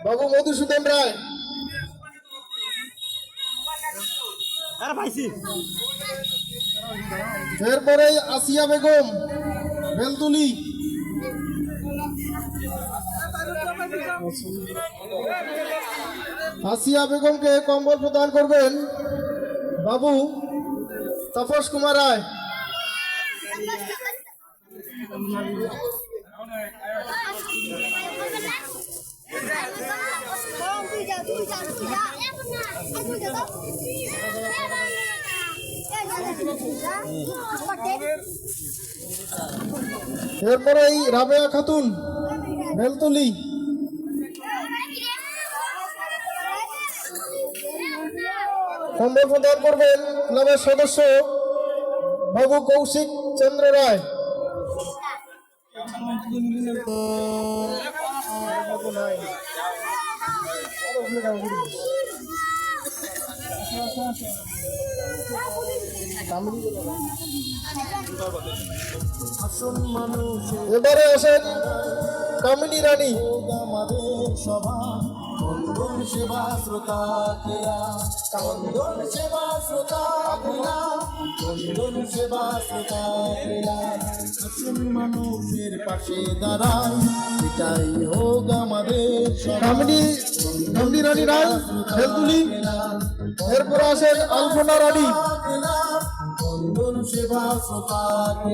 বাবু মধুসূদন রায়, এরপরে আসিয়া বেগম বেলতুলি, আসিয়া বেগমকে কম্বল প্রদান করবেন বাবু তাপস কুমার রায়। এরপরে এই রাবেয়া খাতুন বেলতুলি, কম্বল প্রদান করবেন ক্লাবের সদস্য বাবু কৌশিক চন্দ্র রায়। এবারে আসেন কামিনী রানী। সভা বন্ধন সেবা শ্রোতা ক্রিয়া, বন্ধন সেবা শ্রোতা ক্রিয়া, বন্ধন সেবা শ্রোতা ক্রিয়া। আসুন মানুষের পাশে দাঁড়াই, এটাই হোক আমাদের কামিনী রানী রায় বেলতুলি। এরপর আসেন আলপনা রানী। বন্ধন সেবা শ্রোতা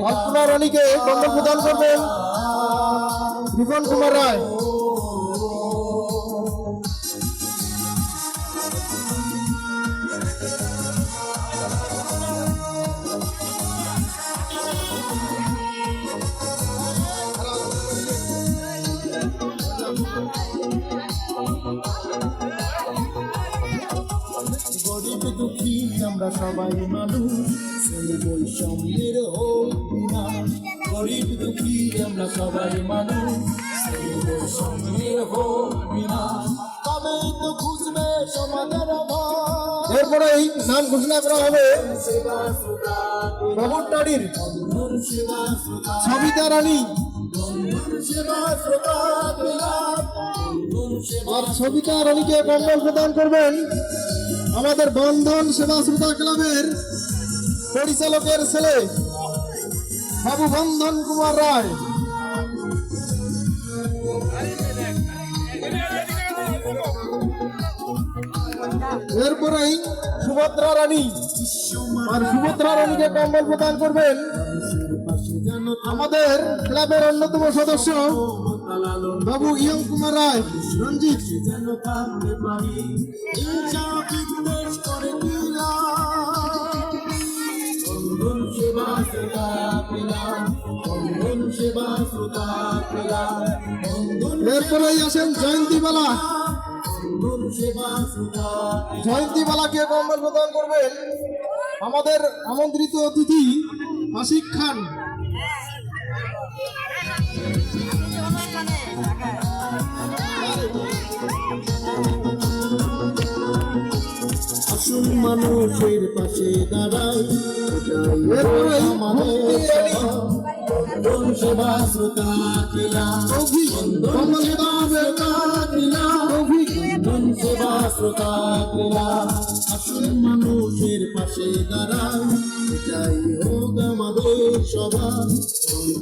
আলপনা রানীকে কম্বল প্রদান করবেন বিপন কুমার রায়। গরিব দুঃখী আমরা সবাই মানুষ, শ্রেণী বৈষম্যের হোক বিনাশ। গরিব দুঃখী আমরা সবাই মানুষ, শ্রেণী বৈষম্যের হোক বিনাশ। তবেই তো খুঁজবে সমাজের অভাব। এরপরেই নাম ঘোষণা করা হবে সেবা শ্রোতা বাবুরটাড়ির বন্ধন সেবা শ্রোতা, সবিতা রানী। বন্ধন সেবা শ্রোতা বন্ধন সেবা। আর সবিতা রানীকে কম্বল প্রদান করবেন আমাদের বন্ধন সেবা শ্রোতা ক্লাবের পরিচালকের ছেলে বাবু বন্ধন কুমার রায়। এরপরেই সুভদ্রা রানী, আর সুভদ্রা রানীকে কম্বল প্রদান করবেন আমাদের ক্লাবের অন্যতম সদস্য বাবু ইয়ং কুমার রায় রঞ্জিত। যেন থাকতে পারি হিংসা বিদ্বেষ করে দিলাম। বন্ধন সেবা শ্রোতা পেলাম, বন্ধন সেবা শ্রোতা পেলাম, বন্ধন এরপরেই আসেন জয়ন্তীবালা। বন্ধন সেবা শ্রোতা। জয়ন্তীবালাকে কম্বল প্রদান করবেন আমাদের আমন্ত্রিত অতিথি আশিক খান। আসুন মানুষের পাশে দাঁড়াই, এটাই এরপরেই আমাদের মুক্তি রানী। বন্ধন সেবা শ্রোতা পেলাম, বন্ধন সেবা শ্রোতা পেলাম, বন্ধন সেবা শ্রোতা পেলাম। আসুন মানুষের পাশে দাঁড়াই, এটাই হোক আমাদের সবার।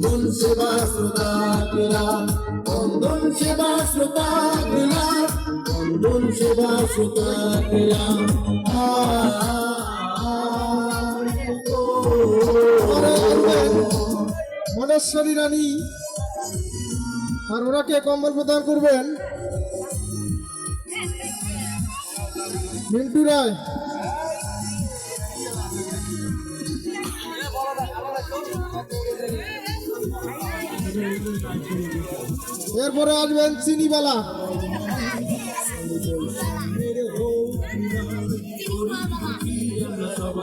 বন্ধন সেবা শ্রোতা পেলাম, বন্ধন সেবা শ্রোতা পেলাম, বন্ধন সেবা শ্রোতা পেলাম। পরে আসবেন মনেশ্বরী রানী, আর ওনাকে কম্বল প্রদান করবেন মিন্টু রায়। এরপরে আসবেন চিনিবালা।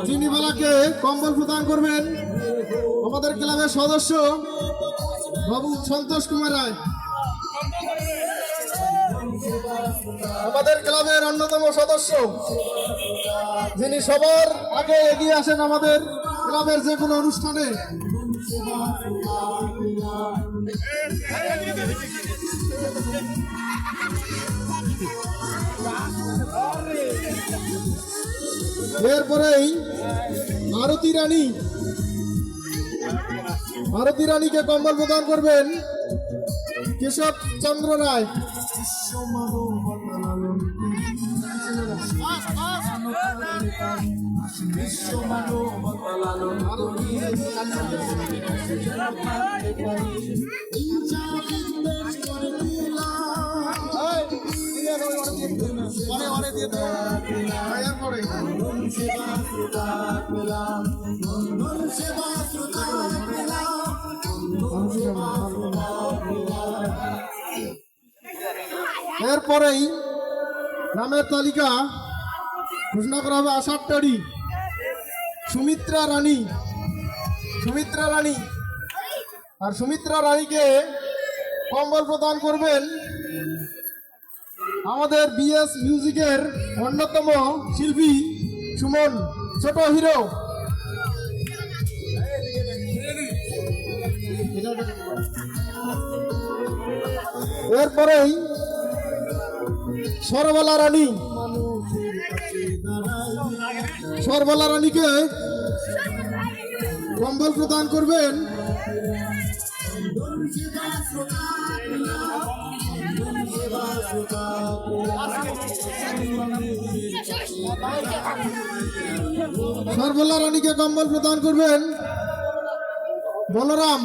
চিনিবালাকে কম্বল প্রদান করবেন আমাদের ক্লাবের সদস্য বাবু সন্তোষ কুমার রায়। আমাদের ক্লাবের অন্যতম সদস্য, যিনি সবার আগে এগিয়ে আসেন আমাদের ক্লাবের যে কোনো অনুষ্ঠানে। এরপরেই মারুতি রানীকে কম্বল প্রদান করবেন কেশব চন্দ্র রায়। এরপরেই নামের তালিকা ঘোষণা করা হবে আষাঢ়টারি সুমিত্রা রানী আর সুমিত্রা রানীকে কম্বল প্রদান করবেন আমাদের বিএস মিউজিকের অন্যতম শিল্পী সুমন ছোট হিরো। এরপরেই সরবালা রানীকে কম্বল প্রদান করবেন বলরাম।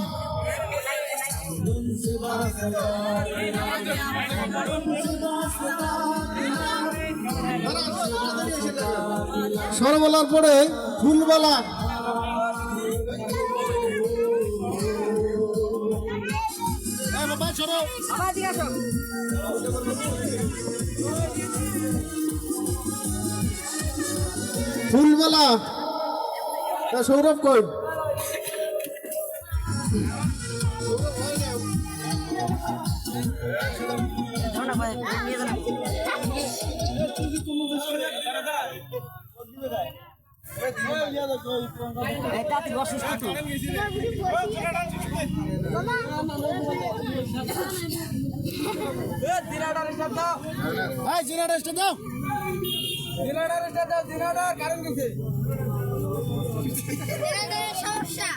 সরবলার পরে ফুলবালা। ফুলবালা সৌরভ কই? সমস্যা